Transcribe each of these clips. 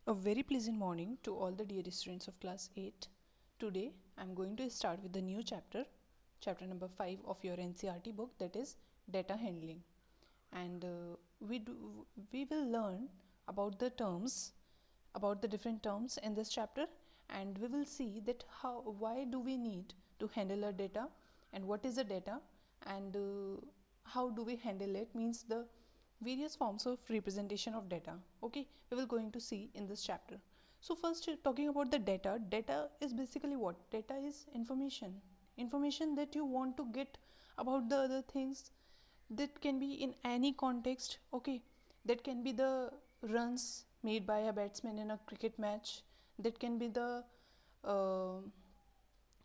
A very pleasant morning to all the dear students of class 8. Today I am going to start with the new chapter number 5 of your NCERT book, that is data handling. And we will learn about the terms, about the different terms in this chapter, and we will see that why do we need to handle our data, and what is the data, and how do we handle it, means the various forms of representation of data. Okay, we will going to see in this chapter. So first, talking about the data is basically what? Data is information that you want to get about the other things, that can be in any context. Okay, that can be the runs made by a batsman in a cricket match, that can be the uh,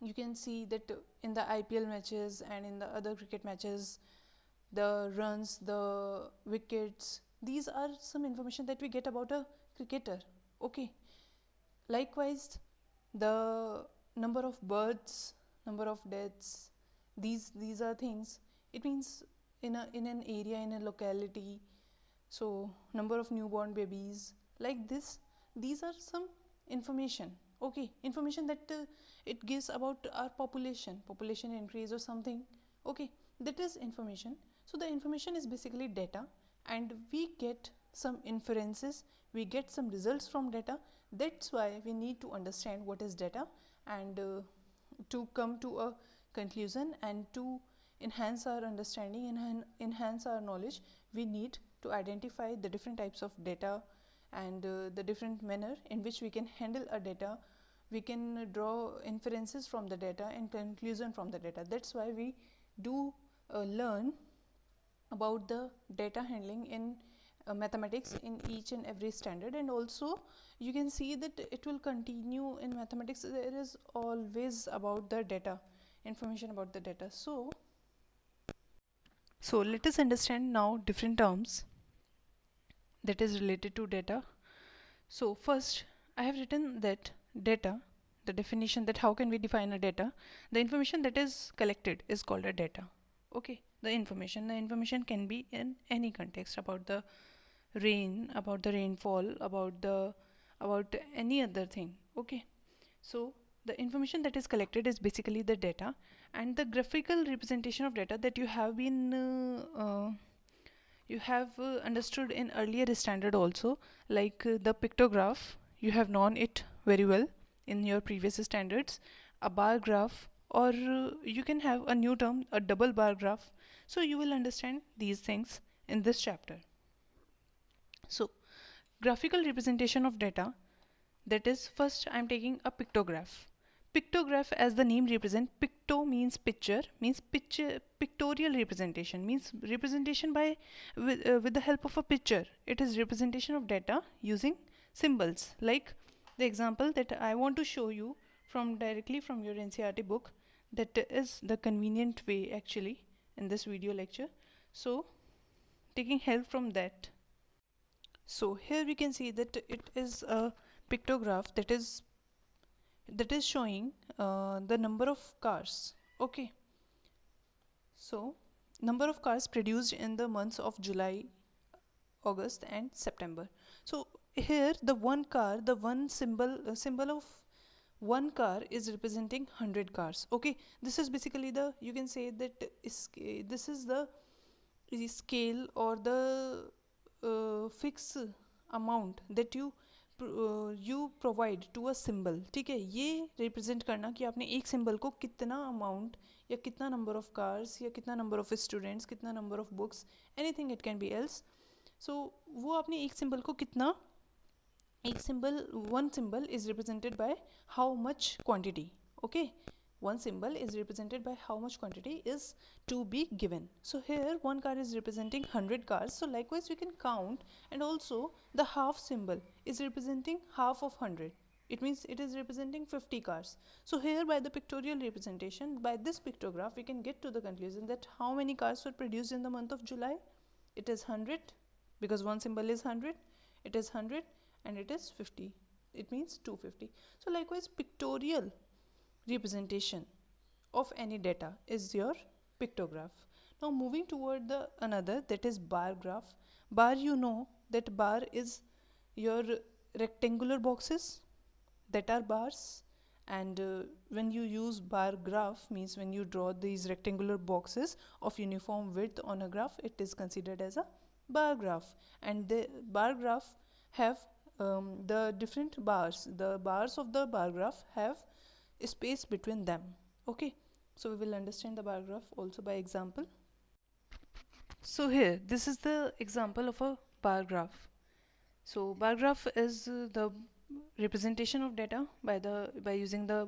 you can see that in the IPL matches and in the other cricket matches, the runs, the wickets, these are some information that we get about a cricketer. Okay, likewise the number of births, number of deaths, these are things. It means in an area, in a locality, so number of newborn babies, like this, these are some information. Okay, information that it gives about our population increase or something. Okay, that is information. So the information is basically data, and we get some inferences, we get some results from data. That's why we need to understand what is data, and to come to a conclusion and to enhance our understanding and enhance our knowledge, we need to identify the different types of data, and the different manner in which we can handle a data. We can draw inferences from the data and conclusion from the data. That's why we do learn about the data handling in mathematics in each and every standard. And also you can see that it will continue in mathematics. There is always about the data, information about the data. So let us understand now different terms that is related to data. So first, I have written that data, the definition, that how can we define a data. The information that is collected is called a data. Okay, the information can be in any context, about the rain, about the rainfall, about any other thing. Okay, so the information that is collected is basically the data, and the graphical representation of data that you have understood in earlier standard also, like the pictograph. You have known it very well in your previous standards. A bar graph, or you can have a new term, a double bar graph. So you will understand these things in this chapter. So graphical representation of data, that is, first I am taking a pictograph. Pictograph, as the name represent, picto means picture, means pictorial representation, means representation by with the help of a picture. It is representation of data using symbols. Like the example that I want to show you from directly from your NCERT book, that is the convenient way actually in this video lecture. So taking help from that. So here we can see that it is a pictograph that is showing the number of cars. Okay, so number of cars produced in the months of July, August and September. So here the one car, the one symbol of one car is representing 100 cars. Okay, this is basically the, you can say that this is the scale or the fix amount that you provide to a symbol. ठीक है, ये represent करना कि आपने एक symbol को कितना amount या कितना number of cars या कितना number of students, कितना number of books, anything it can be else. So वो आपने एक symbol को कितना, एक symbol, one symbol is represented by how much quantity. Okay, one symbol is represented by how much quantity is to be given. So here one car is representing 100 cars, so likewise we can count. And also the half symbol is representing half of 100, it means it is representing 50 cars. So here by the pictorial representation, by this pictograph, we can get to the conclusion that how many cars were produced in the month of July. It is 100, because one symbol is 100, it is 100, and it is 50, it means 250. So likewise pictorial representation of any data is your pictograph. Now moving toward the another, that is bar graph. Bar, you know that bar is your rectangular boxes that are bars, and when you use bar graph means when you draw these rectangular boxes of uniform width on a graph, it is considered as a bar graph. And the bar graph have the different bars, the bars of the bar graph have space between them. Okay, so we will understand the bar graph also by example. So here this is the example of a bar graph. So bar graph is the representation of data by using the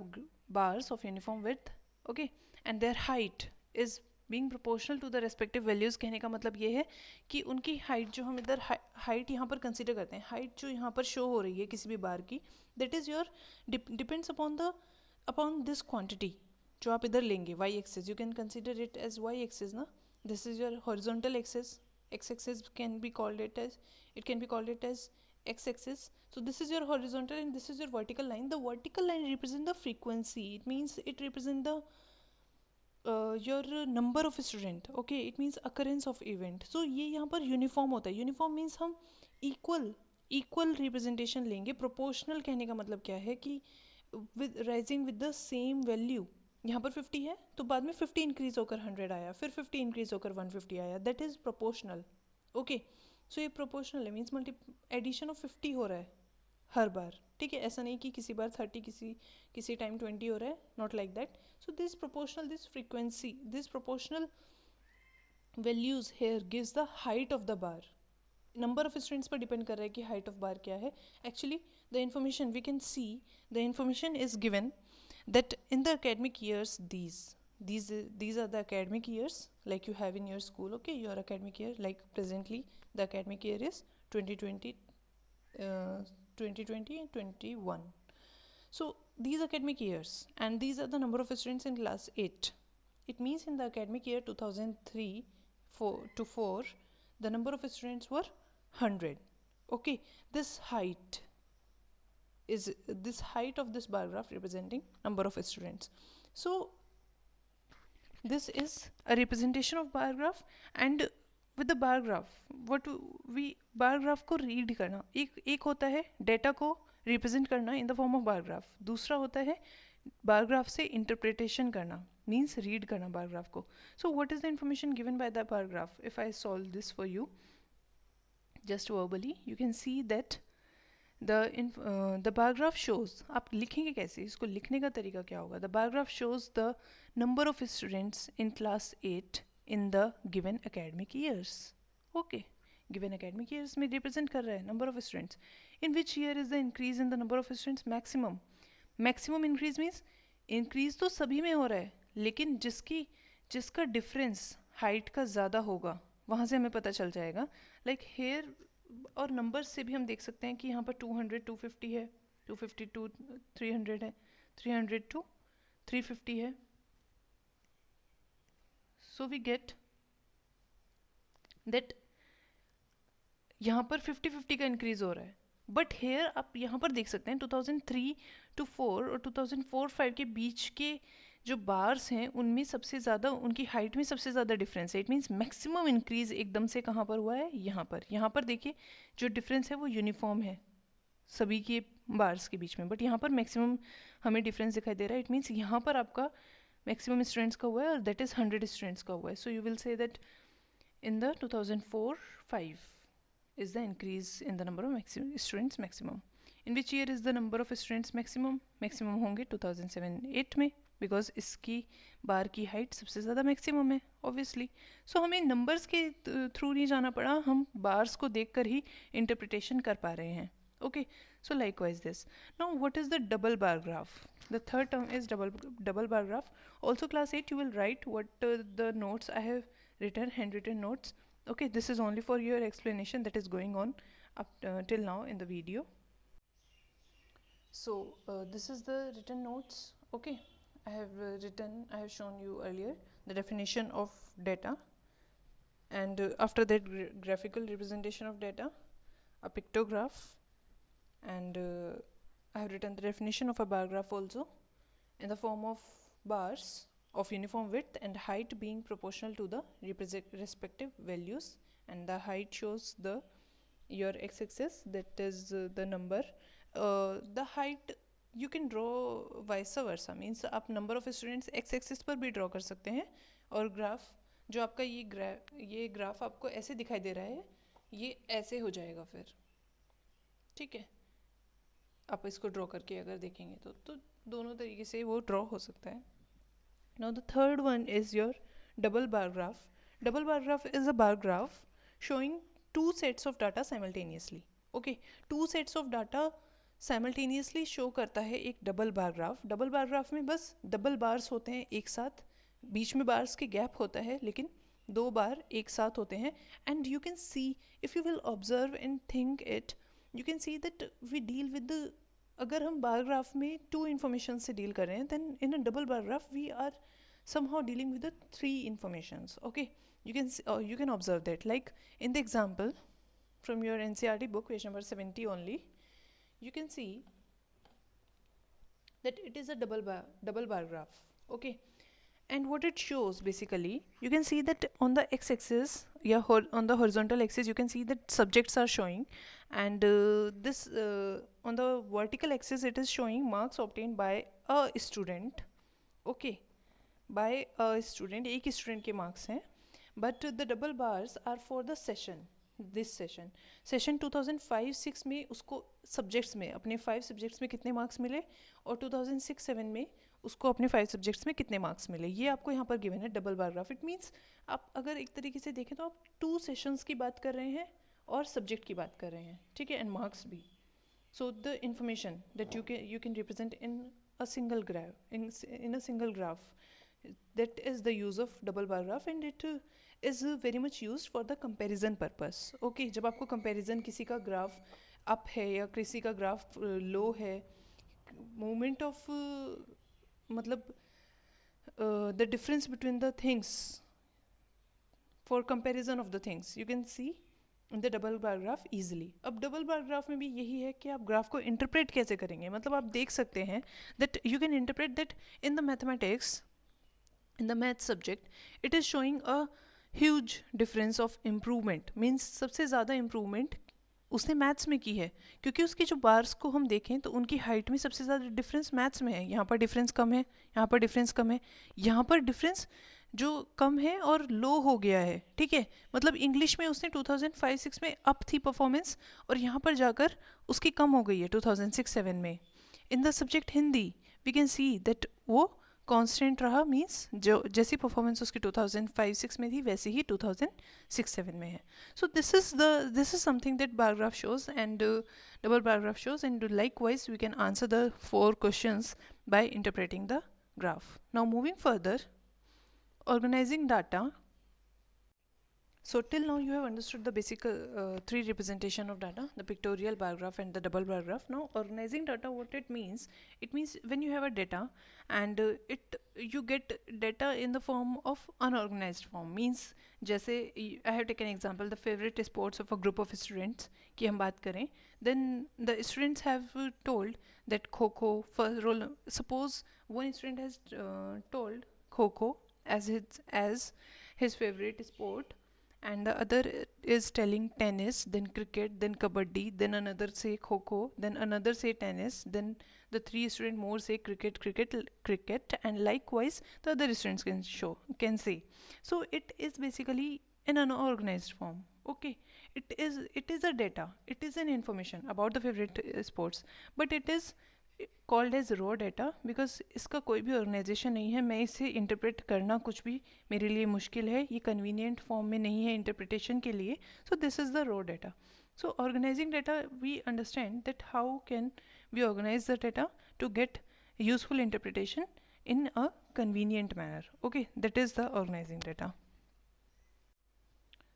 bars of uniform width. Okay, and their height is being proportional to the respective values. कहने का मतलब ये है कि उनकी height जो हम इधर हाइट यहाँ पर कंसिडर करते हैं, हाइट जो यहाँ पर शो हो रही है किसी भी बार की, that is your depends upon this quantity जो आप इधर लेंगे y axis. You can consider it as y axis ना. This is your horizontal axis. x axis can be called it as, it can be called it as x axis. So this is your horizontal and this is your vertical line. The vertical line represent the frequency. It means it represent the your number of student. Okay, it means occurrence of event. So ये यहाँ पर uniform होता है. Uniform means हम equal representation लेंगे. Proportional कहने का मतलब क्या है कि with rising with the same value. यहाँ पर 50 है तो बाद में 50 इंक्रीज होकर 100 आया, फिर 50 इंक्रीज होकर 150 आया. That is proportional. ओके, सो ये प्रोपोर्शनल है, मीन्स मल्टी एडिशन ऑफ 50 हो रहा है हर बार. ठीक है, ऐसा नहीं कि किसी बार 30 किसी टाइम 20 हो रहा है. Not like that. So this proportional, this frequency, this proportional values here gives the height of the bar. Number of students पर डिपेंड कर रहा है कि हाइट ऑफ बार क्या है. Actually the information we can see, the information is given that in the academic years, these are the academic years like you have in your school. Okay, your academic year, like presently the academic year is 2020 2020 and 21. So these academic years, and these are the number of students in class 8. It means in the academic year 2003 to 4, the number of students were 100. Okay, this height is this height of this bar graph representing number of students. So this is a representation of bar graph. And with the bar graph, what we bar graph को read करना, एक होता है data को represent करना in the form of bar graph, दूसरा होता है बार ग्राफ से इंटरप्रिटेशन करना, मीन्स रीड करना बार ग्राफ को. So what is the information given by the bar graph? If I solve this for you just verbally, you can see that the bar graph shows, आप लिखेंगे कैसे, इसको लिखने का तरीका क्या होगा? The bar graph shows the number of students in class 8 in the given academic years. Okay, given academic years में represent कर रहा है number of students. In which year is the increase in the number of students maximum? Maximum increase means increase तो सभी में हो रहा है, लेकिन जिसका difference height का ज़्यादा होगा वहाँ से हमें पता चल जाएगा. Like here, और नंबर्स से भी हम देख सकते हैं कि यहाँ पर 200 250 है, 250 टू 300 है, 300 टू 350 है. सो वी गेट दैट यहाँ पर 50-50 का इंक्रीज हो रहा है. बट हेयर आप यहाँ पर देख सकते हैं 2003 to 4 और 2004-5 के बीच के जो बार्स हैं उनमें सबसे ज़्यादा, उनकी हाइट में सबसे ज़्यादा डिफरेंस है. इट मीन्स मैक्सिमम इंक्रीज एकदम से कहाँ पर हुआ है? यहाँ पर देखिए जो डिफरेंस है वो यूनिफॉर्म है सभी के बार्स के बीच में, बट यहाँ पर मैक्सिमम हमें डिफरेंस दिखाई दे रहा है. इट मीन्स यहाँ पर आपका मैक्सिमम स्टूडेंट्स का हुआ है और दैट इज़ 100 स्टूडेंट्स का हुआ है. So you will say that in the 2004-5 is the increase in the number of students maximum. In which year is the number of students maximum? Maximum होंगे 2007-8 में, because इसकी बार की हाइट सबसे ज़्यादा maximum है ऑब्वियसली. सो हमें नंबर्स के through नहीं जाना पड़ा, हम बार्स को देख कर ही इंटरप्रिटेशन कर पा रहे हैं. Okay, so likewise this. Now what is the double bar graph? The third term is double bar graph. Also class 8 you will write what the notes I have written, handwritten notes. Okay, this is only for your explanation that is going on up till now in the video. So this is the written notes. Okay, I have shown you earlier the definition of data, and after that graphical representation of data, a pictograph, and I have written the definition of a bar graph also in the form of bars of uniform width and height being proportional to the respective values, and the height shows the your x-axis, that is the number. The height you can draw vice versa, means आप number of students x-axis पर भी draw कर सकते हैं, और graph जो आपका ये graph आपको ऐसे दिखाई दे रहा है, ये ऐसे हो जाएगा फिर, ठीक है। आप इसको ड्रॉ करके अगर देखेंगे तो दोनों तरीके से वो ड्रॉ हो सकता है। Now the third one is your double bar graph. Double bar graph is a bar graph showing two sets of data simultaneously. Okay, two sets of data simultaneously show करता है एक double bar graph. Double bar graph में बस double bars होते हैं एक साथ, बीच में बार्स के गैप होता है लेकिन दो बार एक साथ होते हैं। And you can see, if you will observe and think it, you can see that we deal with the, अगर हम बार ग्राफ में टू इन्फॉर्मेशन से डील कर रहे हैं, then in a double bar graph we are somehow dealing with the three informations. Okay, you can observe that, like in the example from your NCERT book, page number 70 only, you can see that it is a double bar graph. Okay, and what it shows basically, you can see that on the x-axis, yeah, on the horizontal axis you can see that subjects are showing, and this on the vertical axis it is showing marks obtained by a student. Okay, by a student, एक student के marks हैं, but the double bars are for the session, this session 2005-06 में उसको subjects में अपने 5 subjects में कितने marks मिले, और 2006-07 में उसको अपने 5 सब्जेक्ट्स में कितने मार्क्स मिले, ये आपको यहाँ पर गिवन है double bar graph. It means आप अगर एक तरीके से देखें तो आप 2 सेशंस की बात कर रहे हैं और सब्जेक्ट की बात कर रहे हैं, ठीक है, एंड मार्क्स भी। So the information that you can represent in a single graph, in a single graph, that is the use of double bar graph, and it is very much used for the comparison purpose. Okay, जब आपको comparison किसी का graph up है या किसी का graph लो है, movement of मतलब the difference between the things, for comparison of the things you can see in the double bar graph easily. अब double bar graph में भी यही है कि आप ग्राफ को इंटरप्रेट कैसे करेंगे, मतलब आप देख सकते हैं that you can interpret that in the mathematics, in the math subject, it is showing a huge difference of improvement, means सबसे ज़्यादा improvement उसने मैथ्स में की है, क्योंकि उसकी जो बार्स को हम देखें तो उनकी हाइट में सबसे ज़्यादा डिफरेंस मैथ्स में है। यहाँ पर डिफरेंस कम है, यहाँ पर डिफरेंस कम है, यहाँ पर डिफरेंस जो कम है और लो हो गया है, ठीक है। मतलब इंग्लिश में उसने 2005-06 में अप थी परफॉर्मेंस, और यहाँ पर जाकर उसकी कम हो गई है 2006-07 में। In the subject Hindi we can see that वो कांस्टेंट रहा, मींस जो जैसी परफॉर्मेंस उसकी 2005-06 में थी वैसे ही 2006-07 में है। So this is something that bar graph shows and double bar graph shows, and likewise we can answer the 4 questions by interpreting the graph. Now moving further, organizing data. So till now you have understood the basic 3 representation of data, the pictorial, bar graph and the double bar graph. Now organizing data, what it means when you have a data and you get data in the form of unorganized form, means जैसे I have taken example the favorite sports of a group of students की हम बात करें, then the students have told that kho first role, suppose one student has told kho as his favorite sport, and the other is telling tennis, then cricket, then kabaddi, then another say kho, then another say tennis, then the 3 students more say cricket, and likewise the other students can say. So it is basically an unorganized form. Okay, it is a data, it is an information about the favorite sports, but it is called as raw data, because इसका कोई भी organisation नहीं है, मैं इसे interpret करना कुछ भी मेरे लिए मुश्किल है, ये कन्वीनियंट फॉर्म में नहीं है इंटरप्रिटेशन के लिए। So this is the raw data. So organizing data, we understand that how can we organize the data to get useful interpretation in a convenient manner. Okay, that is the organizing data.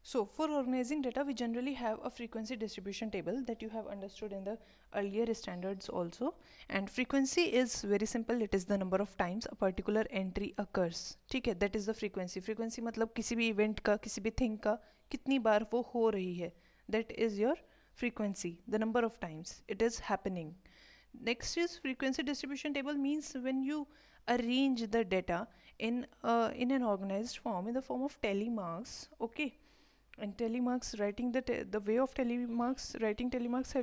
So for organizing data, we generally have a frequency distribution table that you have understood in the earlier standards also. And frequency is very simple. It is the number of times a particular entry occurs. ठीक है, that is the frequency. Frequency मतलब किसी भी event का, किसी भी thing का कितनी बार वो हो रही है. That is your frequency, the number of times it is happening. Next is frequency distribution table, means when you arrange the data in an organized form in the form of tally marks. Okay, And telemarks, writing the way of telemarks, writing telemarks,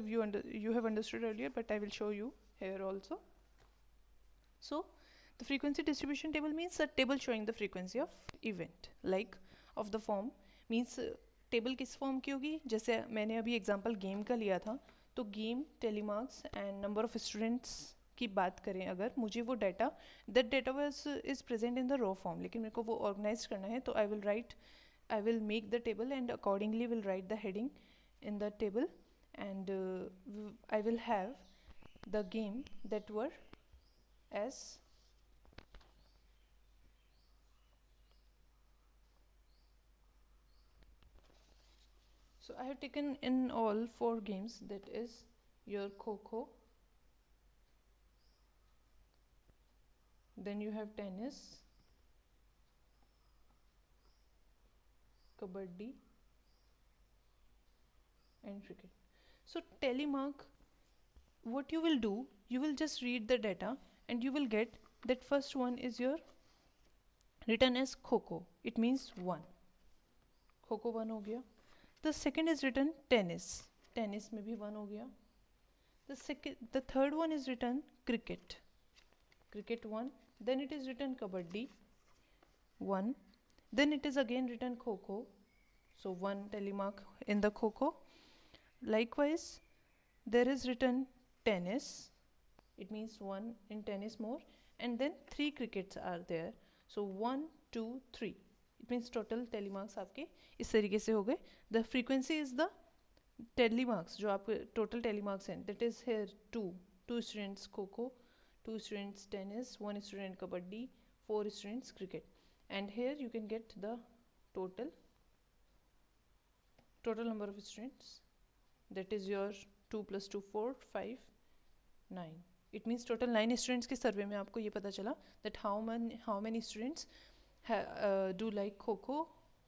you have understood earlier, but I will show you here also. So the frequency distribution table means a table showing the frequency of event, like of the form means table किस form की होगी, जैसे मैंने अभी example game का लिया था, तो game, tally marks and number of students की बात करें अगर, मुझे वो data, that data was is present in the raw form, लेकिन मेरे को वो ऑर्गेनाइज करना है, तो I will make the table and accordingly will write the heading in the table, and I will have the game that were as so I have taken in all 4 games, that is your Kho, then you have tennis, kabaddi and cricket. So telemark, what you will do, you will just read the data and you will get that first one is your written as Kho, it means 1, Kho 1 हो गया. The second is written tennis, tennis में भी 1 हो गया. The third one is written cricket, cricket 1. Then it is written kabaddi 1. Then it is again written Kho, so 1 telemark in the Kho. Likewise, there is written tennis, it means 1 in tennis more, and then 3 crickets are there, so 1 2 3, it means total telemarks आपके इस तरीके से हो गए. The frequency is the telemarks, जो आपके total telemarks हैं, that is here 2 students Kho, 2 students tennis, 1 student kabaddi, 4 students cricket, and here you can get the total number of students, that is your 2 plus 2 4 5 9, it means total 9 students के सर्वे में आपको ये पता चला that how many students do like Kho,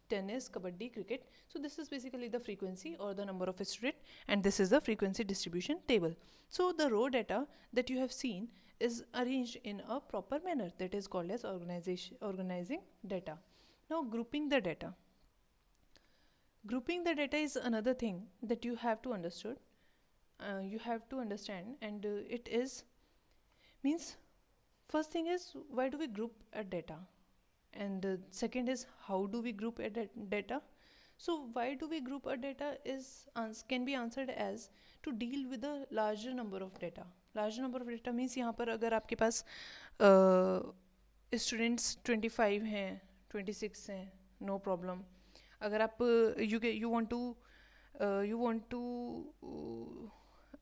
tennis, kabaddi, cricket. So this is basically the frequency or the number of students, and this is the frequency distribution table. So the raw data that you have seen is arranged in a proper manner, that is called as organizing data. Now grouping the data. Grouping the data is another thing that you have to understand, and it is means, first thing is why do we group a data, and second is how do we group a data. So why do we group a data is can be answered as to deal with a larger number of data. Larger number of data means यहाँ पर अगर आपके पास students 25 हैं, 26 हैं, no problem. अगर आप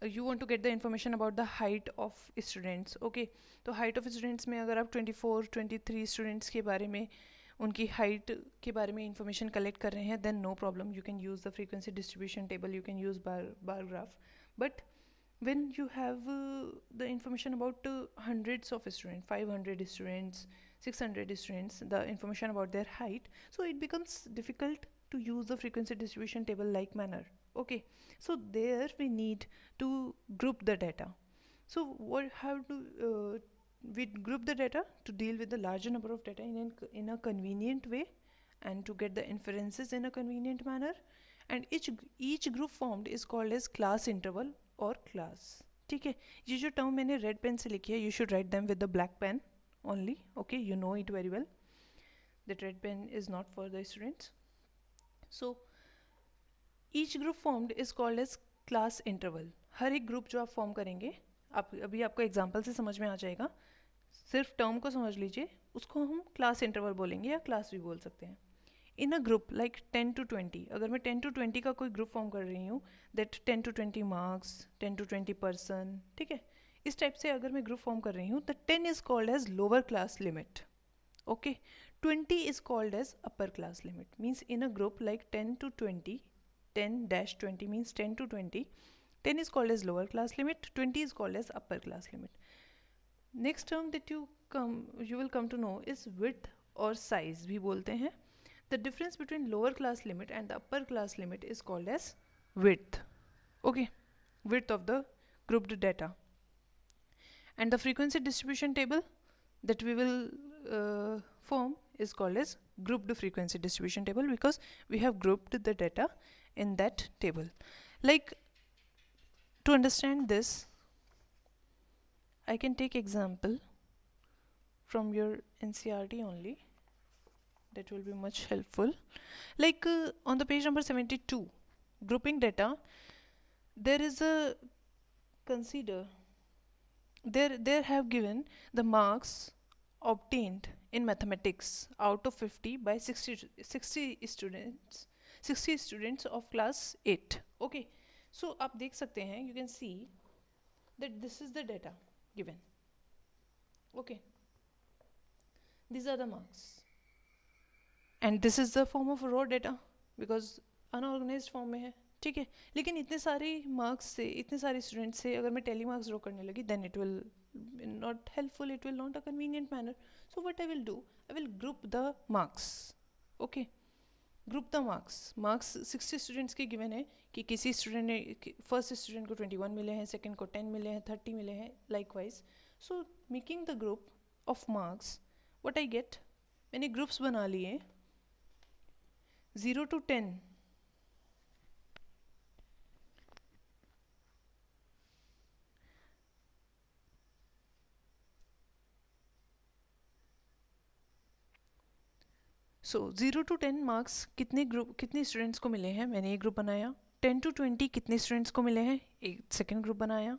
you want to get the information about the height of students, okay, तो height of students में अगर आप 24 23 students के बारे में, उनकी height के बारे में information collect कर रहे हैं, then no problem, you can use the frequency distribution table, you can use bar graph. But when you have the information about hundreds of students, 500 students, 600 students, the information about their height, so it becomes difficult to use the frequency distribution table like manner, okay. So there we need to group the data. So how do we group the data? To deal with the larger number of data in a convenient way, and to get the inferences in a convenient manner, and each group formed is called as class interval or class. ठीक है, ये जो term मैंने red pen से लिखी है, you should write them with the black pen only, okay, you know it very well that red pen is not for the students. So each group formed is called as class interval. हर एक group जो आप form करेंगे, आप अभी आपको example से समझ में आ जाएगा, सिर्फ टर्म को समझ लीजिए, उसको हम क्लास इंटरवल बोलेंगे या क्लास भी बोल सकते हैं. इन अ ग्रुप लाइक 10 to 20, अगर मैं 10 to 20 का कोई ग्रुप फॉर्म कर रही हूँ, that 10 to 20 marks, 10 to 20 person, ठीक है, इस टाइप से अगर मैं ग्रुप फॉर्म कर रही हूँ, the 10 is called as lower class limit, okay. 20 is called as upper class limit, means in a group like 10 to 20, 10-20 means 10 to 20, 10 is called as lower class limit, 20 is called as upper class limit. Next term that you will come to know is width or size भी बोलते हैं. The difference between lower class limit and the upper class limit is called as width, okay, width of the grouped data. And the frequency distribution table that we will form is called as grouped frequency distribution table, because we have grouped the data in that table. Like, to understand this, I can take example from your NCERT only. That will be much helpful. Like on the page number 72, grouping data, there is a consider, there have given the marks obtained in mathematics out of 50 by 60 students, 60 students of class 8. Okay, so आप देख सकते हैं, you can see that this is the data given. Okay, these are the marks and this is the form of raw data because unorganised form में है. ठीक है, लेकिन इतने सारे मार्क्स से, इतने सारे स्टूडेंट्स से अगर मैं टेली मार्क्स ड्रॉ करने लगी, then it will not helpful, it will not a convenient manner. So what I will do, I will group the marks. Okay, group the marks 60 students के given है कि किसी student ने, first student को 21 मिले हैं, सेकंड को 10 मिले हैं, 30 मिले हैं, likewise. So making the group of marks, what I get, मैंने ग्रुप्स बना लिए 0 to 10. सो 0 to 10 मार्क्स कितने ग्रुप, कितने स्टूडेंट्स को मिले हैं, मैंने एक ग्रुप बनाया. 10 to 20 कितने स्टूडेंट्स को मिले हैं, एक सेकेंड ग्रुप बनाया.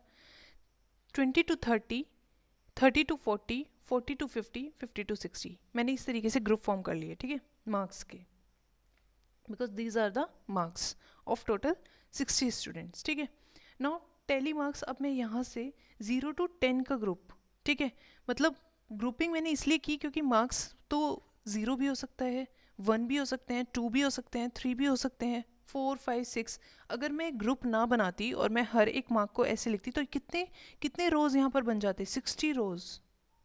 20 to 30, 30 to 40, 40 to 50, 50 to 60, मैंने इस तरीके से ग्रुप फॉर्म कर लिए. ठीक है, मार्क्स के, because these are the marks of total 60 students. ठीक है, नाउ टेली मार्क्स, अब मैं यहाँ से 0 to 10 का ग्रुप, ठीक है, मतलब ग्रुपिंग मैंने इसलिए की क्योंकि मार्क्स तो 0 भी हो सकता है, 1 भी हो सकते हैं, 2 भी हो सकते हैं, 3 भी हो सकते हैं, 4, 5, 6. अगर मैं ग्रुप ना बनाती और मैं हर एक मार्क को ऐसे लिखती तो कितने कितने रोज यहाँ पर बन जाते, 60 रोज.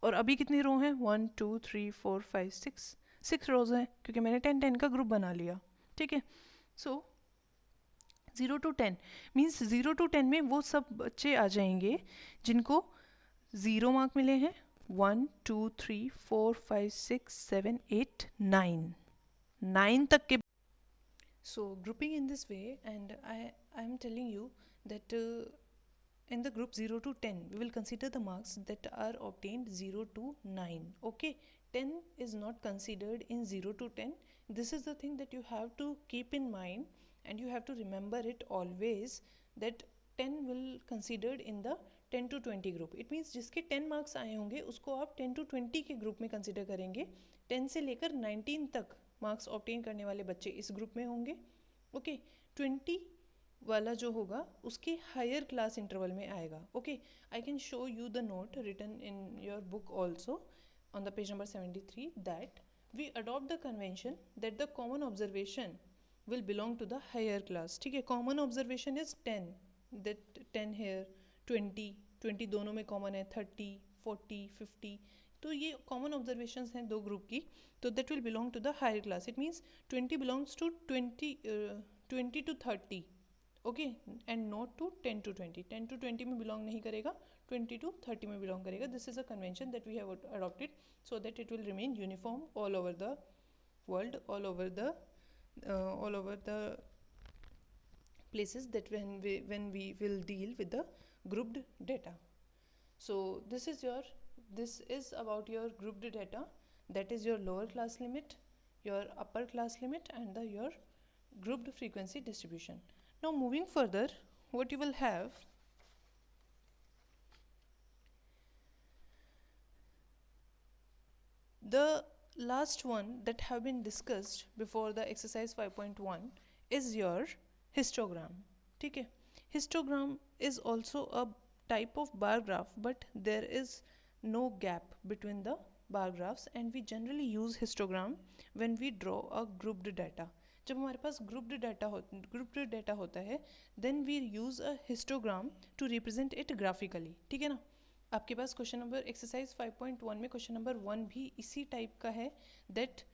और अभी कितनी रो हैं, 1, 2, 3, 4, 5, 6, 6 रोज हैं क्योंकि मैंने 10 10 का ग्रुप बना लिया. ठीक है, सो 0 to 10 मीन्स 0 to 10 में वो सब बच्चे आ जाएंगे जिनको 0 मार्क मिले हैं, 1, 2, 3, 4, 5, 6, 7, 8, 9 तक के. So grouping in this way, and I am telling you that in the group 0 to 10 we will consider the marks that are obtained 0 to 9. Okay, 10 is not considered in 0 to 10. This is the thing that you have to keep in mind and you have to remember it always, that 10 will considered in the 10 to 20 group. It means जिसके 10 marks आए होंगे उसको आप 10 to 20 के group में consider करेंगे. 10 से लेकर 19 तक मार्क्स ऑब्टेन करने वाले बच्चे इस ग्रुप में होंगे. ओके, 20 वाला जो होगा उसके हायर क्लास इंटरवल में आएगा. Okay, I can show you the note written in your book also on the page number 73, that we adopt the convention that the common observation will belong to the higher class. ठीक है, common observation is 10, that 10 here, 20 दोनों में common है, 30, 40, 50, तो ये common observations हैं दो group की, तो that will belong to the higher class. It means 20 belongs to 20 to 30. Okay, and not to 10 to 20. 10 to 20 में बिलोंग नहीं करेगा, 20 to 30 में बिलोंग करेगा. This is a convention that we have adopted so that it will remain uniform all over the world, all over the places, that when we will deal with the grouped data. So this is about your grouped data, that is your lower class limit, your upper class limit, and your grouped frequency distribution. Now moving further, what you will have, the last one that have been discussed before the exercise 5.1 is your histogram. ठीक है, histogram is also a type of bar graph, but there is no gap between the bar graphs, and we generally use histogram when we draw a grouped data. जब हमारे पास grouped data होता है, then we use a histogram to represent it graphically. ठीक है ना, आपके पास question number exercise 5.1 में question number 1 भी इसी टाइप का है, that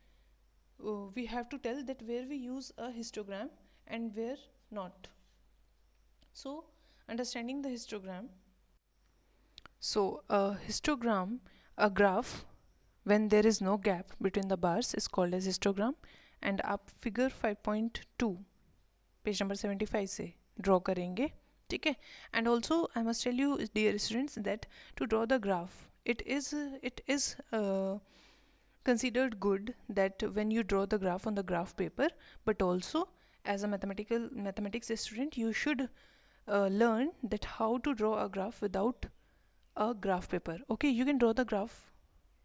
we have to tell that where we use a histogram and where not. So understanding the histogram, so a histogram, a graph when there is no gap between the bars is called as histogram. And आप figure 5.2 page number 75 से draw करेंगे, ठीक है. And also I must tell you dear students that to draw the graph it is considered good that when you draw the graph on the graph paper, but also as a mathematics student you should learn that how to draw a graph without a graph paper. Okay, you can draw the graph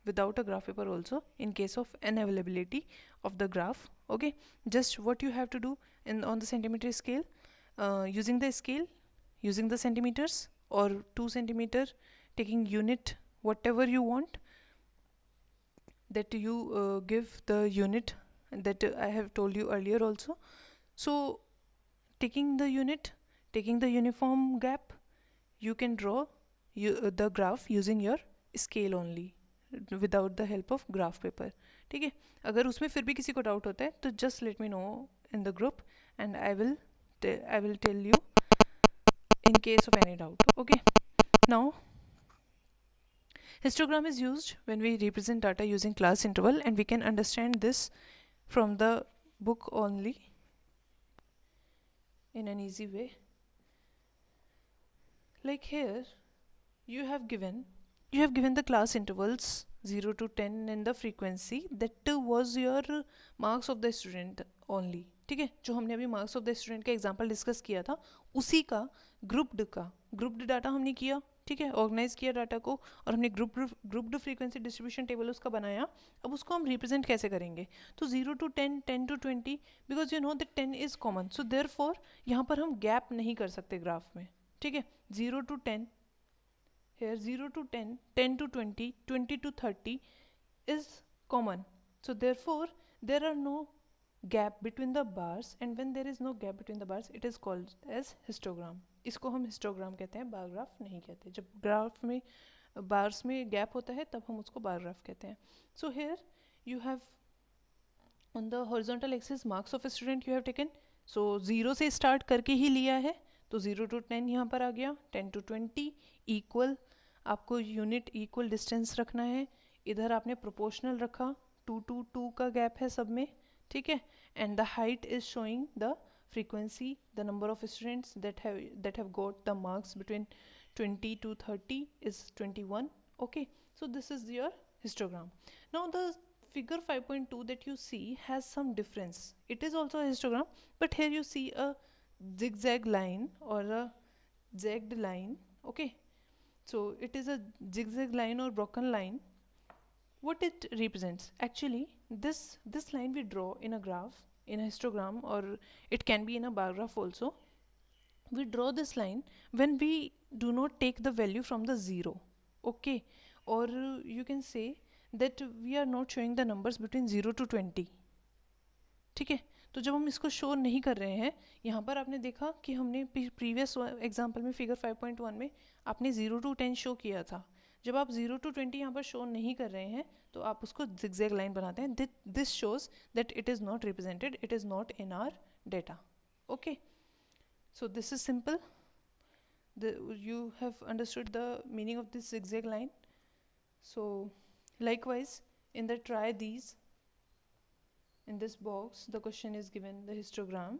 without a graph paper also in case of unavailability of the graph. Okay, just what you have to do on the centimeter scale, using the scale, using the centimeters or 2 centimeter, taking unit whatever you want, that you give the unit that I have told you earlier also. So taking the unit, taking the uniform gap, you can draw the graph using your scale only without the help of graph paper. ठीक है, अगर उसमें फिर भी किसी को doubt होता है तो just let me know in the group and I will tell you in case of any doubt. Okay, now histogram is used when we represent data using class interval, and we can understand this from the book only in an easy way. Like here you have given the class intervals 0 to 10 and the frequency that was your marks of the student only. ठीक है, जो हमने अभी marks of the student का example discuss किया था उसी का ग्रुप्ड डाटा हमने किया. ठीक है, ऑर्गेनाइज किया डाटा को और हमने ग्रुप्ड फ्रीक्वेंसी डिस्ट्रीब्यूशन टेबल उसका बनाया. अब उसको हम रिप्रेजेंट कैसे करेंगे? तो 0 to 10, 10 to 20, because you know that 10 is common, so therefore यहाँ पर हम गैप नहीं कर सकते ग्राफ में. ठीक है, 0 to 10, here 0 to 10, 10 to 20, 20 to 30 is common, so therefore there are no gap between the bars, and when there is no gap between the bars it is called as histogram. इसको हम histogram कहते हैं, bar graph नहीं कहते. जब graph में bars में gap होता है तब हम उसको बार ग्राफ कहते हैं. So here you have on the horizontal axis marks of a student you have taken, so 0 से start करके ही लिया है, तो 0 to 10 यहाँ पर आ गया, 10 to 20 इक्वल, आपको यूनिट इक्वल डिस्टेंस रखना है. इधर आपने प्रोपोर्शनल रखा, 2 to 2 का गैप है सब में. ठीक है, and the height is showing the frequency, the number of students that have got the marks between 20 to 30 is 21. Okay, so this is your histogram. Now the figure 5.2 that you see has some difference. It is also a histogram, but here you see a zigzag line or a zagged line. Okay, so it is a zigzag line or broken line. What it represents? Actually, this line we draw in a graph, in a histogram, or it can be in a bar graph also. We draw this line when we do not take the value from the 0. Okay, or you can say that we are not showing the numbers between 0 to 20. ठीक है, तो जब हम इसको show नहीं कर रहे हैं, यहाँ पर आपने देखा कि हमने प्रीवियस एग्जाम्पल में फिगर 5.1 में आपने 0 to 10 शो किया था. जब आप 0 to 20 यहाँ पर शो नहीं कर रहे हैं तो आप उसको zigzag लाइन बनाते हैं. This shows that it is not represented, it is not in our data. Okay, so this is simple. You have understood the meaning of this zigzag line. So likewise in the try these, in this box the question is given the histogram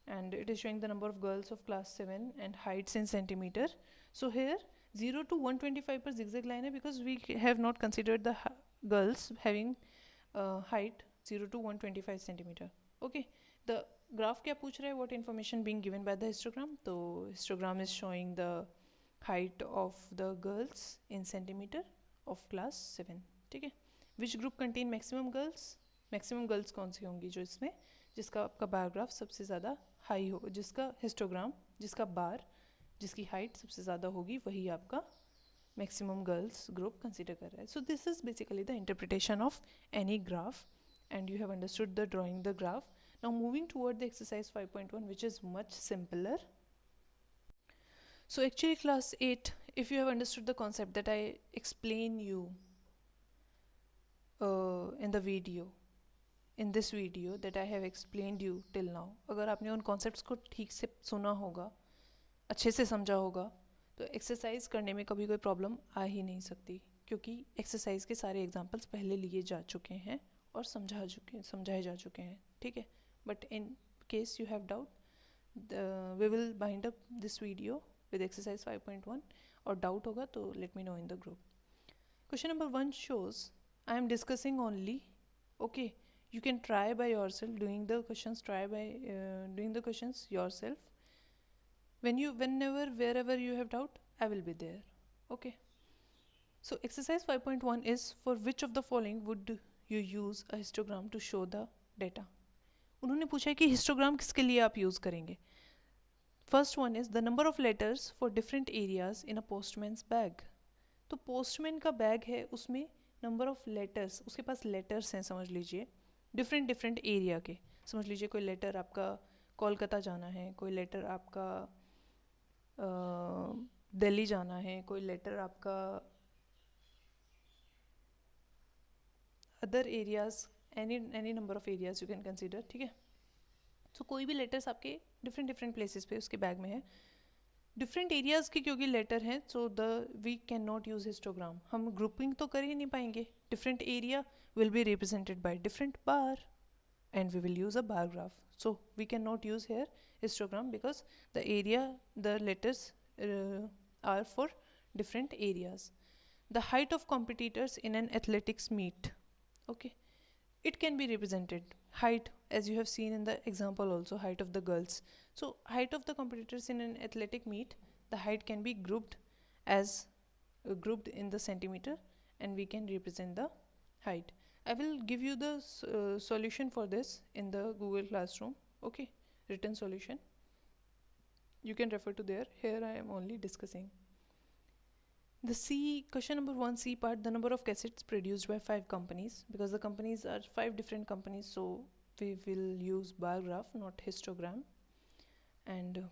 and it is showing the number of girls of class 7 and heights in centimeter. So here 0 to 125 per zigzag line है because we have not considered the girls having height 0 to 125 centimeter. Okay, the graph क्या पूछ रहा है? What information being given by the histogram? तो histogram is showing the height of the girls in centimeter of class 7. ठीक है, which group contain maximum girls? Maximum girls कौन सी होंगी? जो इसमें जिसका आपका बार ग्राफ सबसे ज़्यादा हाई हो, जिसका हिस्टोग्राम, जिसका बार, जिसकी हाइट सबसे ज़्यादा होगी, वही आपका मैक्सिमम गर्ल्स ग्रुप कंसिडर कर रहा है. So this is basically the interpretation of any graph and you have understood the drawing the graph. Now moving toward the exercise 5.1 which is much simpler. So actually class 8, if you have understood the concept that I explain you in the video, in this video that I have explained you till now, अगर आपने उन concepts को ठीक से सुना होगा, अच्छे से समझा होगा, तो एक्सरसाइज करने में कभी कोई प्रॉब्लम आ ही नहीं सकती. क्योंकि एक्सरसाइज के सारे एग्जांपल्स पहले लिए जा चुके हैं और समझाए जा चुके हैं, ठीक है. But in case you have doubt, we will wind up this video with exercise 5.1, और डाउट होगा तो let me know in the group. Question number 1 shows I am discussing only. Okay, you can try by yourself doing the questions, doing the questions yourself. Whenever, wherever you have doubt, I will be there. Okay. So exercise 5.1 is, for which of the following would you use a histogram to show the data. उन्होंने पूछा है कि histogram किसके लिए आप use करेंगे. First one is the number of letters for different areas in a postman's bag. तो postman का बैग है, उसमें नंबर ऑफ लेटर्स, उसके पास लेटर्स हैं समझ लीजिए, डिफरेंट डिफरेंट एरिया के. समझ लीजिए कोई लेटर आपका कोलकाता जाना है, कोई लेटर आपका दिल्ली जाना है, कोई लेटर आपका other areas, any number of areas you can consider, ठीक है. सो कोई भी लेटर्स आपके डिफरेंट डिफरेंट प्लेसेस पे उसके बैग में है, डिफरेंट एरियाज़ के क्योंकि लेटर हैं, so the we can not use histogram. हम ग्रुपिंग तो कर ही नहीं पाएंगे. Different area will be represented by different bar and we will use a bar graph. So we cannot use here histogram because the area, the letters are for different areas. The height of competitors in an athletics meet. Okay, it can be represented. Height, as you have seen in the example also, height of the girls. So height of the competitors in an athletic meet, the height can be grouped as grouped in the centimeter, and we can represent the height. I will give you the solution for this in the Google Classroom. Okay, written solution. You can refer to there. Here I am only discussing. The C, question number 1 C part, the number of cassettes produced by 5 companies, because the companies are 5 different companies, so we will use bar graph, not histogram. And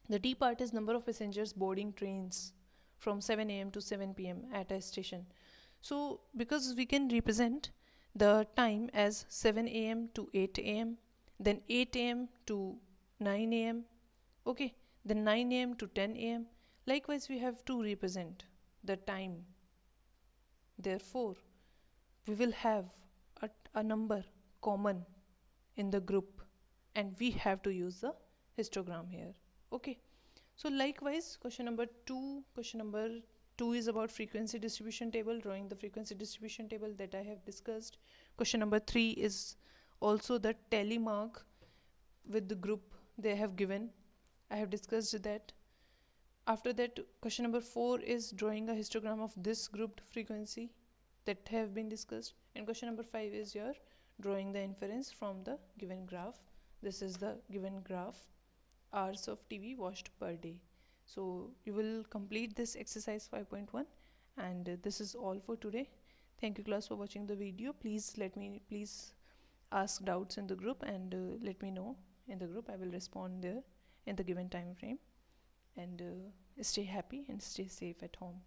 the D part is number of passengers boarding trains from 7 a.m. to 7 p.m. at a station. So because we can represent the time as 7 a.m. to 8 a.m., then 8 a.m. to 9 a.m., okay, then 9 a.m. to 10 a.m. Likewise, we have to represent the time. Therefore, we will have a number common in the group, and we have to use the histogram here. Okay. So likewise, question number 2 is about frequency distribution table, drawing the frequency distribution table that I have discussed. Question number 3 is also the tally mark with the group they have given. I have discussed that. After that, question number 4 is drawing a histogram of this grouped frequency that have been discussed. And question number 5 is your drawing the inference from the given graph. This is the given graph, hours of TV watched per day. So you will complete this exercise 5.1, and this is all for today. Thank you class for watching the video. Please ask doubts in the group, and let me know in the group. I will respond there in the given time frame. And stay happy and stay safe at home.